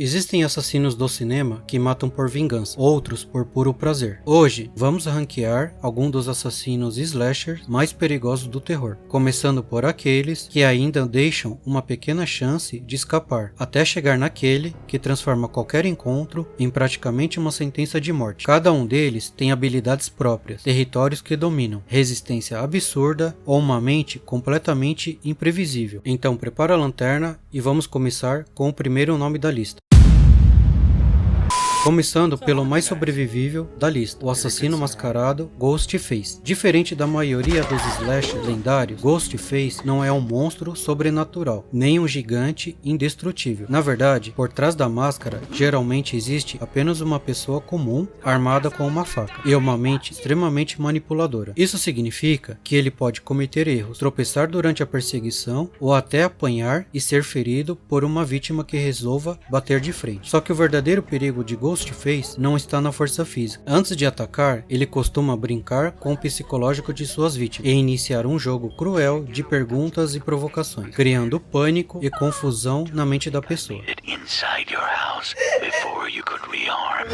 Existem assassinos do cinema que matam por vingança, outros por puro prazer. Hoje, vamos ranquear alguns dos assassinos slashers mais perigosos do terror, começando por aqueles que ainda deixam uma pequena chance de escapar, até chegar naquele que transforma qualquer encontro em praticamente uma sentença de morte. Cada um deles tem habilidades próprias, territórios que dominam, resistência absurda ou uma mente completamente imprevisível. Então prepara a lanterna e vamos começar com o primeiro nome da lista. Começando pelo mais sobrevivível da lista, o assassino mascarado Ghostface. Diferente da maioria dos slashers lendários, Ghostface não é um monstro sobrenatural, nem um gigante indestrutível. Na verdade, por trás da máscara, geralmente existe apenas uma pessoa comum armada com uma faca e uma mente extremamente manipuladora. Isso significa que ele pode cometer erros, tropeçar durante a perseguição ou até apanhar e ser ferido por uma vítima que resolva bater de frente. Só que o verdadeiro perigo de Ghostface não está na força física. Antes de atacar, ele costuma brincar com o psicológico de suas vítimas e iniciar um jogo cruel de perguntas e provocações, criando pânico e confusão na mente da pessoa.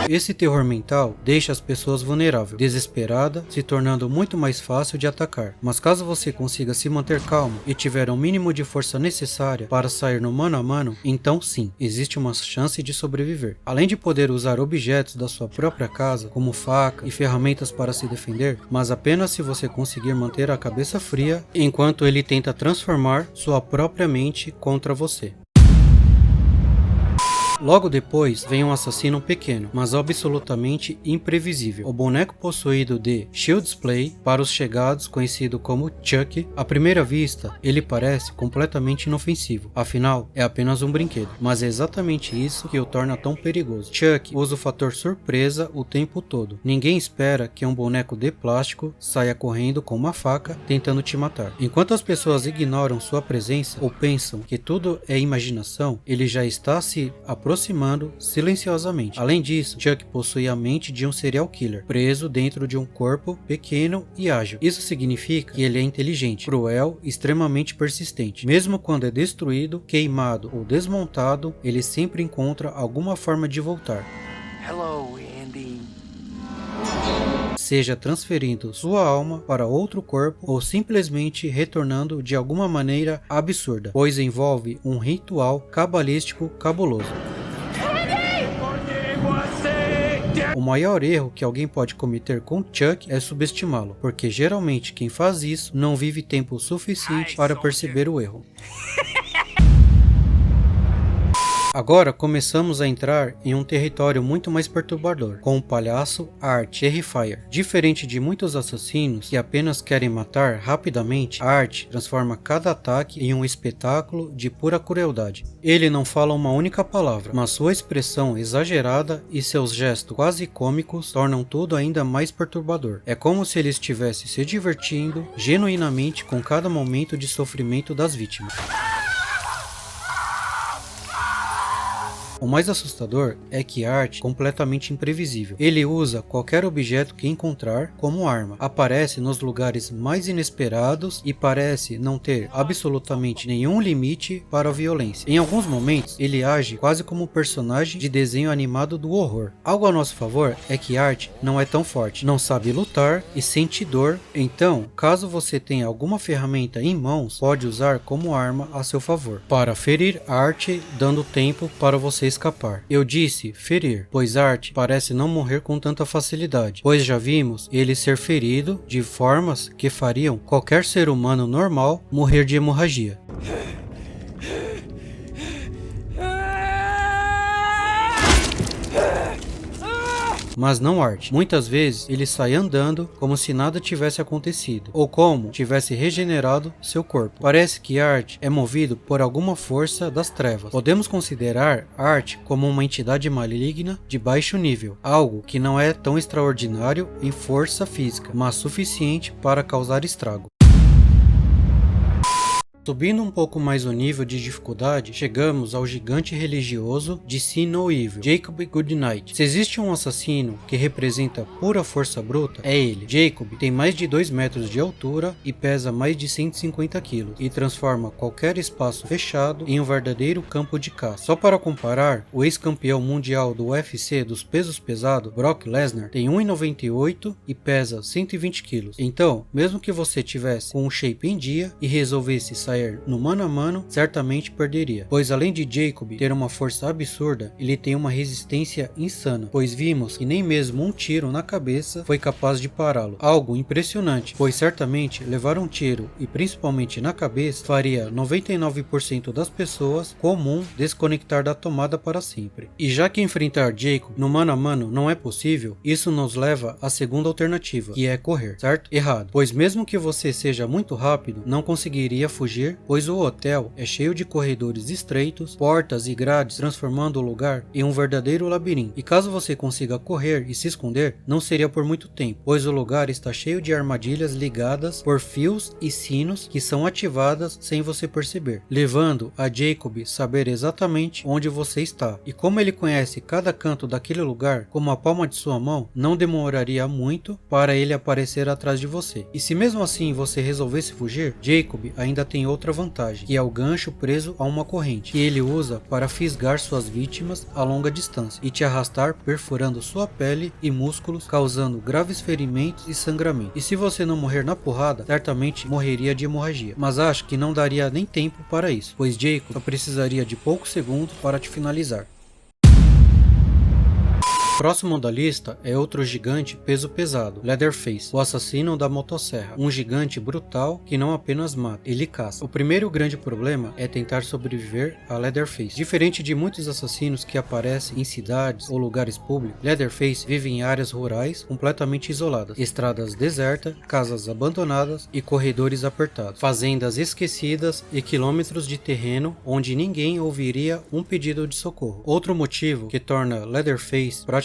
Esse terror mental deixa as pessoas vulneráveis, desesperadas, se tornando muito mais fácil de atacar. Mas caso você consiga se manter calmo e tiver o mínimo de força necessária para sair no mano a mano, então sim, existe uma chance de sobreviver. Além de poder usar objetos da sua própria casa, como faca e ferramentas para se defender, mas apenas se você conseguir manter a cabeça fria enquanto ele tenta transformar sua própria mente contra você. Logo depois vem um assassino pequeno, mas absolutamente imprevisível. O boneco possuído de Child's Play, para os chegados conhecido como Chuck. À primeira vista, ele parece completamente inofensivo, afinal é apenas um brinquedo, mas é exatamente isso que o torna tão perigoso. Chuck usa o fator surpresa o tempo todo. Ninguém espera que um boneco de plástico saia correndo com uma faca tentando te matar. Enquanto as pessoas ignoram sua presença ou pensam que tudo é imaginação, ele já está se aproximando silenciosamente. Além disso, Chuck possui a mente de um serial killer, preso dentro de um corpo pequeno e ágil. Isso significa que ele é inteligente, cruel e extremamente persistente. Mesmo quando é destruído, queimado ou desmontado, ele sempre encontra alguma forma de voltar. Hello, Andy. Seja transferindo sua alma para outro corpo ou simplesmente retornando de alguma maneira absurda, pois envolve um ritual cabalístico cabuloso. O maior erro que alguém pode cometer com Chuck é subestimá-lo, porque geralmente quem faz isso não vive tempo suficiente para perceber o erro. Agora começamos a entrar em um território muito mais perturbador, com o palhaço Art Terrifier. Diferente de muitos assassinos que apenas querem matar rapidamente, Art transforma cada ataque em um espetáculo de pura crueldade. Ele não fala uma única palavra, mas sua expressão exagerada e seus gestos quase cômicos tornam tudo ainda mais perturbador. É como se ele estivesse se divertindo genuinamente com cada momento de sofrimento das vítimas. O mais assustador é que Art é completamente imprevisível. Ele usa qualquer objeto que encontrar como arma, aparece nos lugares mais inesperados e parece não ter absolutamente nenhum limite para a violência. Em alguns momentos, ele age quase como um personagem de desenho animado do horror. Algo a nosso favor é que Art não é tão forte, não sabe lutar e sente dor, então, caso você tenha alguma ferramenta em mãos, pode usar como arma a seu favor, para ferir Art, dando tempo para você escapar. Eu disse ferir, pois Art parece não morrer com tanta facilidade, pois já vimos ele ser ferido de formas que fariam qualquer ser humano normal morrer de hemorragia. Mas não Art. Muitas vezes ele sai andando como se nada tivesse acontecido, ou como tivesse regenerado seu corpo. Parece que Art é movido por alguma força das trevas. Podemos considerar Art como uma entidade maligna de baixo nível, algo que não é tão extraordinário em força física, mas suficiente para causar estrago. Subindo um pouco mais o nível de dificuldade, chegamos ao gigante religioso de See No Evil, Jacob Goodnight. Se existe um assassino que representa pura força bruta, é ele. Jacob tem mais de 2 metros de altura e pesa mais de 150 kg, e transforma qualquer espaço fechado em um verdadeiro campo de caça. Só para comparar, o ex-campeão mundial do UFC dos pesos pesados, Brock Lesnar, tem 1,98 e pesa 120 kg. Então, mesmo que você tivesse com um shape em dia e resolvesse sair no mano a mano, certamente perderia, pois além de Jacob ter uma força absurda, ele tem uma resistência insana, pois vimos que nem mesmo um tiro na cabeça foi capaz de pará-lo. Algo impressionante, pois certamente levar um tiro, e principalmente na cabeça, faria 99% das pessoas comum desconectar da tomada para sempre. E já que enfrentar Jacob no mano a mano não é possível, isso nos leva à segunda alternativa, que é correr, certo? Errado, pois mesmo que você seja muito rápido, não conseguiria fugir, pois o hotel é cheio de corredores estreitos, portas e grades, transformando o lugar em um verdadeiro labirinto. E caso você consiga correr e se esconder, não seria por muito tempo, pois o lugar está cheio de armadilhas ligadas por fios e sinos que são ativadas sem você perceber, levando a Jacob saber exatamente onde você está. E como ele conhece cada canto daquele lugar como a palma de sua mão, não demoraria muito para ele aparecer atrás de você. E se mesmo assim você resolvesse fugir, Jacob ainda tem outra vantagem, que é o gancho preso a uma corrente, que ele usa para fisgar suas vítimas a longa distância e te arrastar, perfurando sua pele e músculos, causando graves ferimentos e sangramento. E se você não morrer na porrada, certamente morreria de hemorragia. Mas acho que não daria nem tempo para isso, pois Jacob só precisaria de poucos segundos para te finalizar. Próximo da lista é outro gigante peso pesado, Leatherface, o assassino da motosserra. Um gigante brutal que não apenas mata, ele caça. O primeiro grande problema é tentar sobreviver a Leatherface. Diferente de muitos assassinos que aparecem em cidades ou lugares públicos, Leatherface vive em áreas rurais completamente isoladas, estradas desertas, casas abandonadas e corredores apertados, fazendas esquecidas e quilômetros de terreno onde ninguém ouviria um pedido de socorro. Outro motivo que torna Leatherface praticamente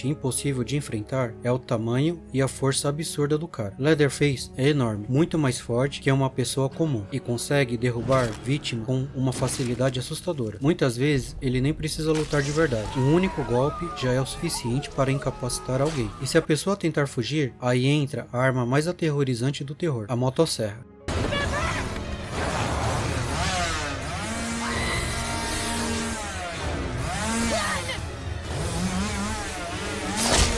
impossível de enfrentar é o tamanho e a força absurda do cara. Leatherface é enorme, muito mais forte que uma pessoa comum e consegue derrubar vítimas com uma facilidade assustadora. Muitas vezes ele nem precisa lutar de verdade. Um único golpe já é o suficiente para incapacitar alguém. E se a pessoa tentar fugir, aí entra a arma mais aterrorizante do terror, a motosserra.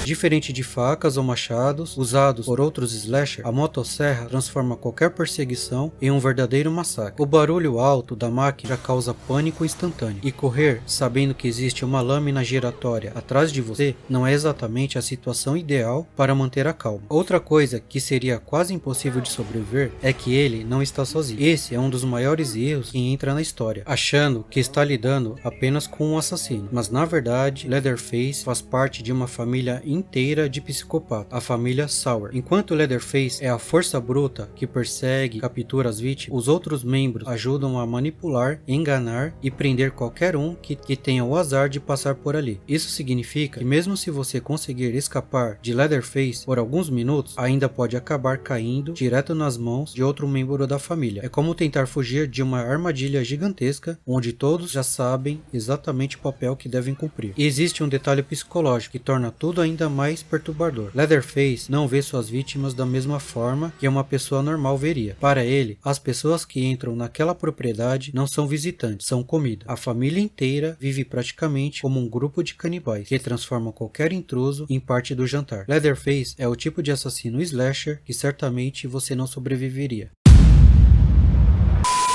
Diferente de facas ou machados usados por outros slasher, a motosserra transforma qualquer perseguição em um verdadeiro massacre. O barulho alto da máquina já causa pânico instantâneo, e correr sabendo que existe uma lâmina giratória atrás de você não é exatamente a situação ideal para manter a calma. Outra coisa que seria quase impossível de sobreviver é que ele não está sozinho. Esse é um dos maiores erros que entra na história, achando que está lidando apenas com um assassino, mas na verdade Leatherface faz parte de uma família inteira de psicopata, a família Sauer. Enquanto Leatherface é a força bruta que persegue e captura as vítimas, os outros membros ajudam a manipular, enganar e prender qualquer um que tenha o azar de passar por ali. Isso significa que mesmo se você conseguir escapar de Leatherface por alguns minutos, ainda pode acabar caindo direto nas mãos de outro membro da família. É como tentar fugir de uma armadilha gigantesca, onde todos já sabem exatamente o papel que devem cumprir. E existe um detalhe psicológico que torna tudo ainda mais perturbador. Leatherface não vê suas vítimas da mesma forma que uma pessoa normal veria. Para ele, as pessoas que entram naquela propriedade não são visitantes, são comida. A família inteira vive praticamente como um grupo de canibais, que transformam qualquer intruso em parte do jantar. Leatherface é o tipo de assassino slasher que certamente você não sobreviveria.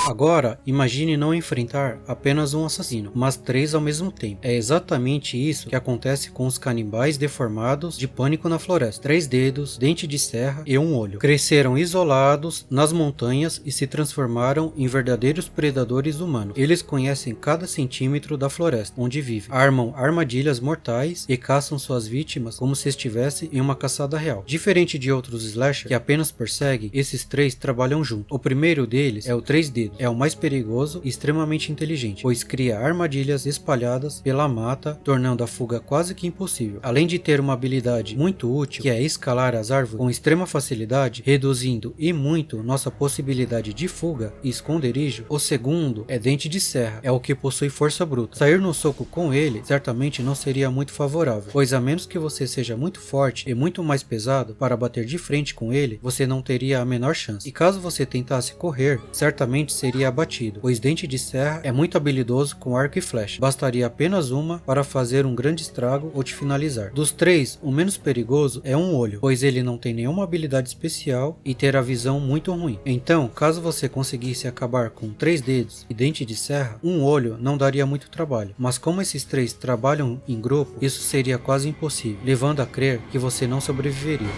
Agora, imagine não enfrentar apenas um assassino, mas 3 ao mesmo tempo. É exatamente isso que acontece com os canibais deformados de Pânico na Floresta. 3 dedos, dente de serra e um olho. Cresceram isolados nas montanhas e se transformaram em verdadeiros predadores humanos. Eles conhecem cada centímetro da floresta onde vivem, armam armadilhas mortais e caçam suas vítimas como se estivessem em uma caçada real. Diferente de outros slasher que apenas perseguem, esses 3 trabalham juntos. O primeiro deles é o 3 dedos. é o mais perigoso e extremamente inteligente, pois cria armadilhas espalhadas pela mata, tornando a fuga quase que impossível. Além de ter uma habilidade muito útil, que é escalar as árvores com extrema facilidade, reduzindo e muito nossa possibilidade de fuga e esconderijo, o segundo é Dente de Serra, é o que possui força bruta. Sair no soco com ele certamente não seria muito favorável, pois a menos que você seja muito forte e muito mais pesado para bater de frente com ele, você não teria a menor chance. E caso você tentasse correr, certamente seria abatido, pois Dente de Serra é muito habilidoso com arco e flecha. Bastaria apenas uma para fazer um grande estrago ou te finalizar. Dos três, o menos perigoso é um olho, pois ele não tem nenhuma habilidade especial e ter a visão muito ruim. Então, caso você conseguisse acabar com 3 dedos e Dente de Serra, um olho não daria muito trabalho. Mas como esses 3 trabalham em grupo, isso seria quase impossível, levando a crer que você não sobreviveria.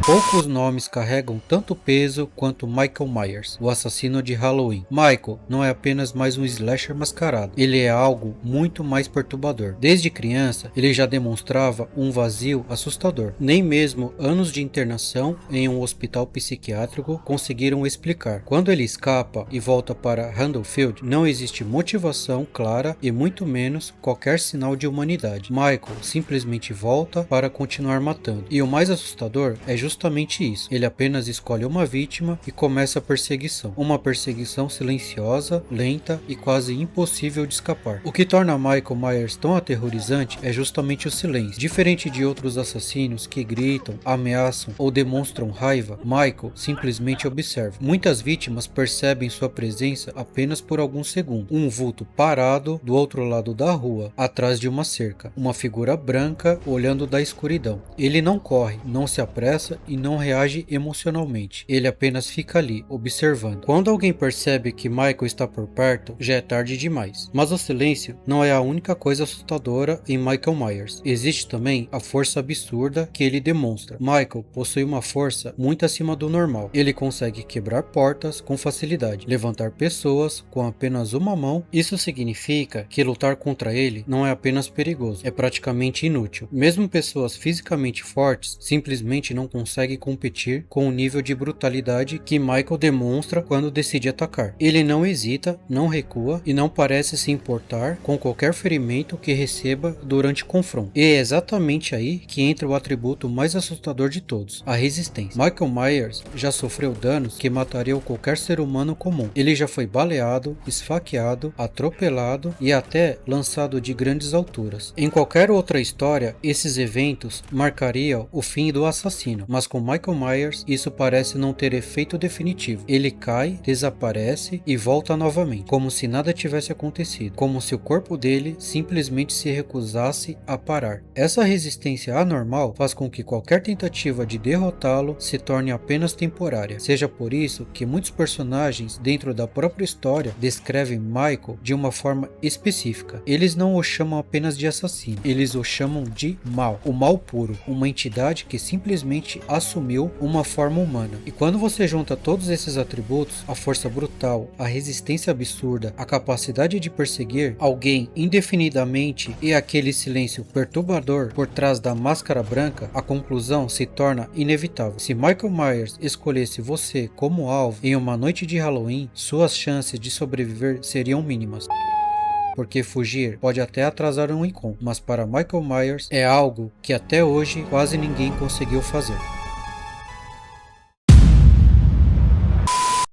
Poucos nomes carregam tanto peso quanto Michael Myers, o assassino de Halloween. Michael não é apenas mais um slasher mascarado, ele é algo muito mais perturbador. Desde criança, ele já demonstrava um vazio assustador. Nem mesmo anos de internação em um hospital psiquiátrico conseguiram explicar. Quando ele escapa e volta para Haddonfield, não existe motivação clara e muito menos qualquer sinal de humanidade. Michael simplesmente volta para continuar matando. E o mais assustador é justamente isso. Ele apenas escolhe uma vítima e começa a perseguição. Uma perseguição silenciosa, lenta e quase impossível de escapar. O que torna Michael Myers tão aterrorizante é justamente o silêncio. Diferente de outros assassinos que gritam, ameaçam ou demonstram raiva, Michael simplesmente observa. Muitas vítimas percebem sua presença apenas por alguns segundos. Um vulto parado do outro lado da rua, atrás de uma cerca. Uma figura branca olhando da escuridão. Ele não corre, não se apressa e não reage emocionalmente. Ele apenas fica ali, observando. Quando alguém percebe que Michael está por perto, já é tarde demais. Mas o silêncio não é a única coisa assustadora em Michael Myers. Existe também a força absurda que ele demonstra. Michael possui uma força muito acima do normal. Ele consegue quebrar portas com facilidade, levantar pessoas com apenas uma mão. Isso significa que lutar contra ele não é apenas perigoso, é praticamente inútil. Mesmo pessoas fisicamente fortes simplesmente não consegue competir com o nível de brutalidade que Michael demonstra quando decide atacar. Ele não hesita, não recua e não parece se importar com qualquer ferimento que receba durante o confronto. E é exatamente aí que entra o atributo mais assustador de todos, a resistência. Michael Myers já sofreu danos que matariam qualquer ser humano comum. Ele já foi baleado, esfaqueado, atropelado e até lançado de grandes alturas. Em qualquer outra história, esses eventos marcariam o fim do assassino, mas com Michael Myers isso parece não ter efeito definitivo. Ele cai, desaparece e volta novamente, como se nada tivesse acontecido, como se o corpo dele simplesmente se recusasse a parar. Essa resistência anormal faz com que qualquer tentativa de derrotá-lo se torne apenas temporária. Seja por isso que muitos personagens dentro da própria história descrevem Michael de uma forma específica. Eles não o chamam apenas de assassino, eles o chamam de mal, o mal puro, uma entidade que simplesmente assumiu uma forma humana. E quando você junta todos esses atributos, a força brutal, a resistência absurda, a capacidade de perseguir alguém indefinidamente e aquele silêncio perturbador por trás da máscara branca, a conclusão se torna inevitável. Se Michael Myers escolhesse você como alvo em uma noite de Halloween, suas chances de sobreviver seriam mínimas. Porque fugir pode até atrasar um encontro, mas para Michael Myers é algo que até hoje quase ninguém conseguiu fazer.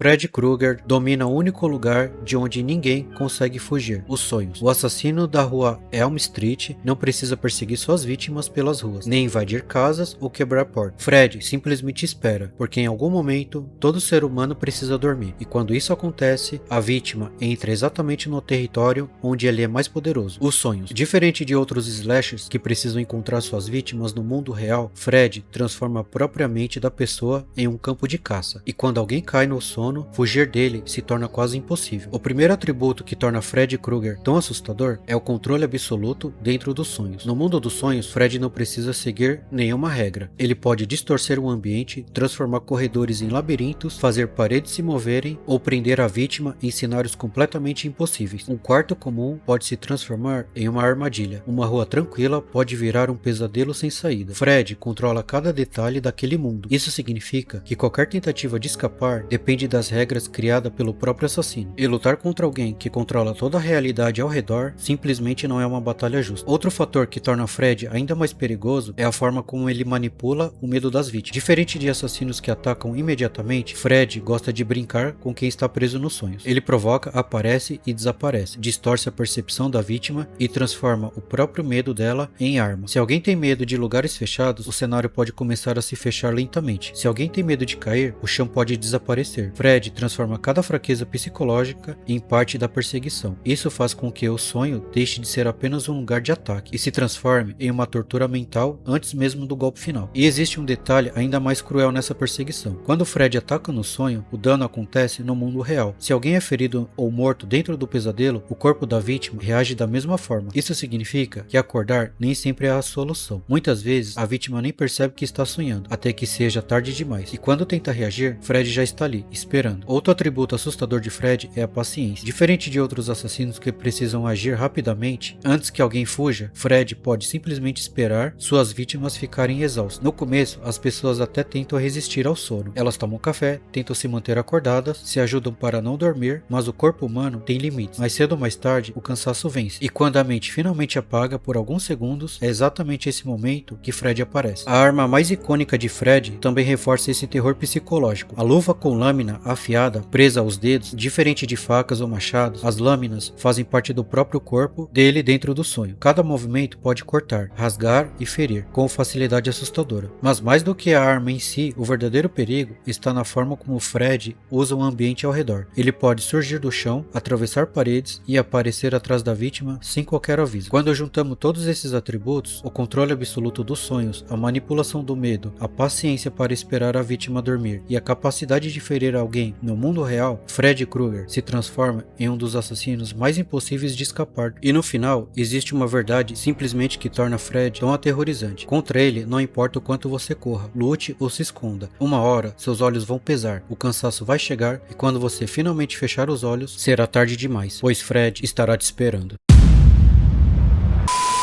Fred Krueger domina o único lugar de onde ninguém consegue fugir, os sonhos. O assassino da rua Elm Street não precisa perseguir suas vítimas pelas ruas, nem invadir casas ou quebrar portas. Fred simplesmente espera, porque em algum momento todo ser humano precisa dormir, e quando isso acontece, a vítima entra exatamente no território onde ele é mais poderoso, os sonhos. Diferente de outros slashers que precisam encontrar suas vítimas no mundo real, Fred transforma a própria mente da pessoa em um campo de caça, e quando alguém cai no sono, sono, fugir dele se torna quase impossível. O primeiro atributo que torna Freddy Krueger tão assustador é o controle absoluto dentro dos sonhos. No mundo dos sonhos, Freddy não precisa seguir nenhuma regra. Ele pode distorcer o ambiente, transformar corredores em labirintos, fazer paredes se moverem ou prender a vítima em cenários completamente impossíveis. Um quarto comum pode se transformar em uma armadilha. Uma rua tranquila pode virar um pesadelo sem saída. Freddy controla cada detalhe daquele mundo. Isso significa que qualquer tentativa de escapar depende das regras criadas pelo próprio assassino. E lutar contra alguém que controla toda a realidade ao redor simplesmente não é uma batalha justa. Outro fator que torna Freddy ainda mais perigoso é a forma como ele manipula o medo das vítimas. Diferente de assassinos que atacam imediatamente, Freddy gosta de brincar com quem está preso nos sonhos. Ele provoca, aparece e desaparece, distorce a percepção da vítima e transforma o próprio medo dela em arma. Se alguém tem medo de lugares fechados, o cenário pode começar a se fechar lentamente. Se alguém tem medo de cair, o chão pode desaparecer. Freddy transforma cada fraqueza psicológica em parte da perseguição. Isso faz com que o sonho deixe de ser apenas um lugar de ataque e se transforme em uma tortura mental antes mesmo do golpe final. E existe um detalhe ainda mais cruel nessa perseguição. Quando Freddy ataca no sonho, o dano acontece no mundo real. Se alguém é ferido ou morto dentro do pesadelo, o corpo da vítima reage da mesma forma. Isso significa que acordar nem sempre é a solução. Muitas vezes, a vítima nem percebe que está sonhando, até que seja tarde demais. E quando tenta reagir, Freddy já está ali, esperando. Outro atributo assustador de Freddy é a paciência. Diferente de outros assassinos que precisam agir rapidamente, antes que alguém fuja, Freddy pode simplesmente esperar suas vítimas ficarem exaustas. No começo, as pessoas até tentam resistir ao sono. Elas tomam café, tentam se manter acordadas, se ajudam para não dormir, mas o corpo humano tem limites. Mais cedo ou mais tarde, o cansaço vence. E quando a mente finalmente apaga por alguns segundos, é exatamente esse momento que Freddy aparece. A arma mais icônica de Freddy também reforça esse terror psicológico. A luva com lâmina afiada presa aos dedos, diferente de facas ou machados, as lâminas fazem parte do próprio corpo dele dentro do sonho. Cada movimento pode cortar, rasgar e ferir, com facilidade assustadora. Mas mais do que a arma em si, o verdadeiro perigo está na forma como Freddy usa o ambiente ao redor. Ele pode surgir do chão, atravessar paredes e aparecer atrás da vítima sem qualquer aviso. Quando juntamos todos esses atributos, o controle absoluto dos sonhos, a manipulação do medo, a paciência para esperar a vítima dormir e a capacidade de ferir alguém no mundo real, Freddy Krueger se transforma em um dos assassinos mais impossíveis de escapar. E no final, existe uma verdade simplesmente que torna Freddy tão aterrorizante. Contra ele, não importa o quanto você corra, lute ou se esconda. Uma hora, seus olhos vão pesar, o cansaço vai chegar e quando você finalmente fechar os olhos, será tarde demais, pois Freddy estará te esperando.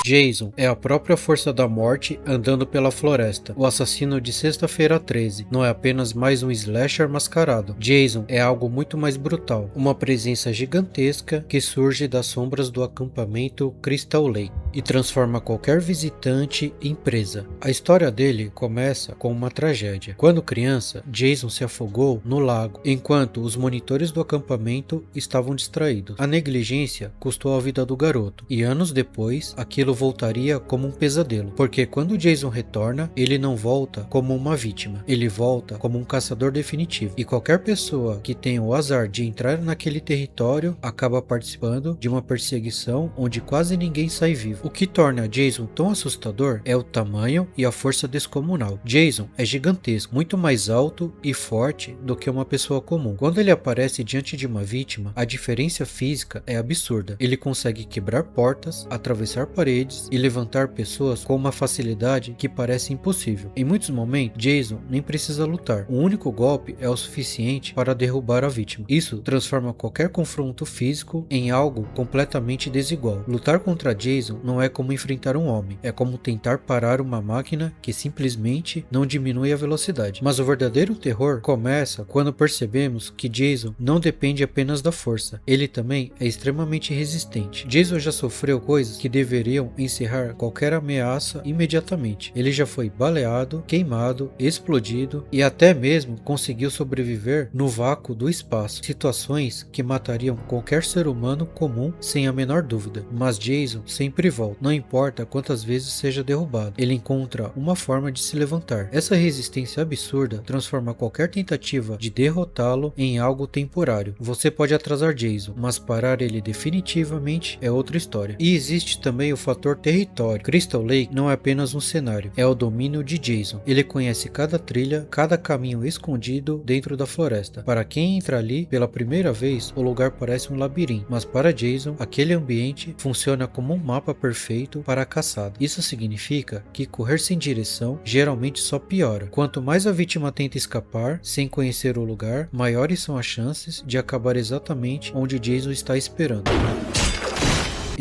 Jason é a própria força da morte andando pela floresta. O assassino de Sexta-feira 13 não é apenas mais um slasher mascarado. Jason é algo muito mais brutal, uma presença gigantesca que surge das sombras do acampamento Crystal Lake e transforma qualquer visitante em presa. A história dele começa com uma tragédia. Quando criança, Jason se afogou no lago, enquanto os monitores do acampamento estavam distraídos. A negligência custou a vida do garoto, e anos depois, aquilo voltaria como um pesadelo, porque quando Jason retorna, ele não volta como uma vítima, ele volta como um caçador definitivo, e qualquer pessoa que tenha o azar de entrar naquele território acaba participando de uma perseguição onde quase ninguém sai vivo. O que torna Jason tão assustador é o tamanho e a força descomunal. Jason é gigantesco, muito mais alto e forte do que uma pessoa comum. Quando ele aparece diante de uma vítima, a diferença física é absurda. Ele consegue quebrar portas, atravessar paredes e levantar pessoas com uma facilidade que parece impossível. Em muitos momentos, Jason nem precisa lutar. Um único golpe é o suficiente para derrubar a vítima. Isso transforma qualquer confronto físico em algo completamente desigual. Lutar contra Jason não é como enfrentar um homem, é como tentar parar uma máquina que simplesmente não diminui a velocidade. Mas o verdadeiro terror começa quando percebemos que Jason não depende apenas da força, ele também é extremamente resistente. Jason já sofreu coisas que deveriam encerrar qualquer ameaça imediatamente. Ele já foi baleado, queimado, explodido e até mesmo conseguiu sobreviver no vácuo do espaço, situações que matariam qualquer ser humano comum sem a menor dúvida. Mas Jason sempre volta. volta, não importa quantas vezes seja derrubado, ele encontra uma forma de se levantar. Essa resistência absurda transforma qualquer tentativa de derrotá-lo em algo temporário. Você pode atrasar Jason, mas parar ele definitivamente é outra história. E existe também o fator território. Crystal Lake não é apenas um cenário, é o domínio de Jason. Ele conhece cada trilha, cada caminho escondido dentro da floresta. Para quem entra ali pela primeira vez, o lugar parece um labirinto, mas para Jason, aquele ambiente funciona como um mapa perfeito para a caçada. Isso significa que correr sem direção geralmente só piora. Quanto mais a vítima tenta escapar sem conhecer o lugar, maiores são as chances de acabar exatamente onde Jason está esperando.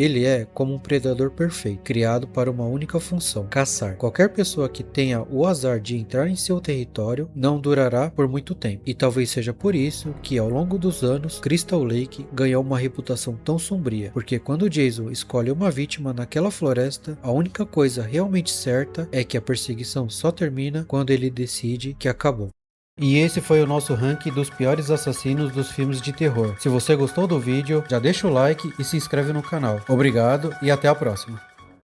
Ele é como um predador perfeito, criado para uma única função: caçar. Qualquer pessoa que tenha o azar de entrar em seu território não durará por muito tempo. E talvez seja por isso que, ao longo dos anos, Crystal Lake ganhou uma reputação tão sombria. Porque quando Jason escolhe uma vítima naquela floresta, a única coisa realmente certa é que a perseguição só termina quando ele decide que acabou. E esse foi o nosso ranking dos piores assassinos dos filmes de terror. Se você gostou do vídeo, já deixa o like e se inscreve no canal. Obrigado e até a próxima.